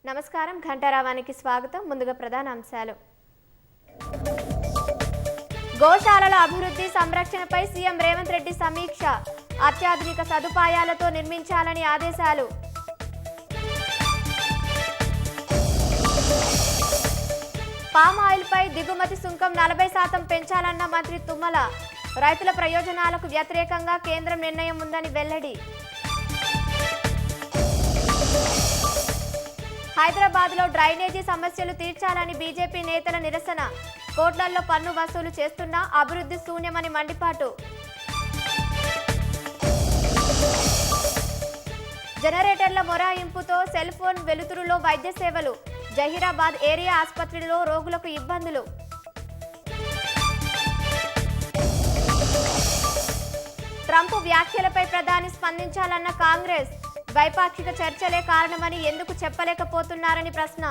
నమస్కారం ఘంటారావానికి స్వాగతం. ముందుగా ప్రధాన అంశాలు. గోశాలల అభివృద్ధి సంరక్షణపై సీఎం రేవంత్ రెడ్డి సమీక్ష. అత్యాధునిక సదుపాయాలతో నిర్మించాలని ఆదేశాలు. పామ్ ఆయిల్పై దిగుమతి సుంకం 40% పెంచాలన్న మంత్రి తుమ్మల. రైతుల ప్రయోజనాలకు వ్యతిరేకంగా కేంద్రం నిర్ణయం ఉందని వెల్లడి. హైదరాబాద్లో డ్రైనేజీ సమస్యలు తీర్చాలని బీజేపీ నేతల నిరసన. కోట్లల్లో పన్ను వసూలు చేస్తున్నా అభివృద్ధి శూన్యమని మండిపాటు. జనరేటర్ల మొరాయింపుతో సెల్ ఫోన్ వెలుతురులో వైద్య సేవలు. జహీరాబాద్ ఏరియా ఆసుపత్రిలో రోగులకు ఇబ్బందులు. ట్రంప్ వ్యాఖ్యలపై ప్రధాని స్పందించాలన్న కాంగ్రెస్. ద్వైపాక్షిక చర్చలే కారణమని ఎందుకు చెప్పలేకపోతున్నారని ప్రశ్న.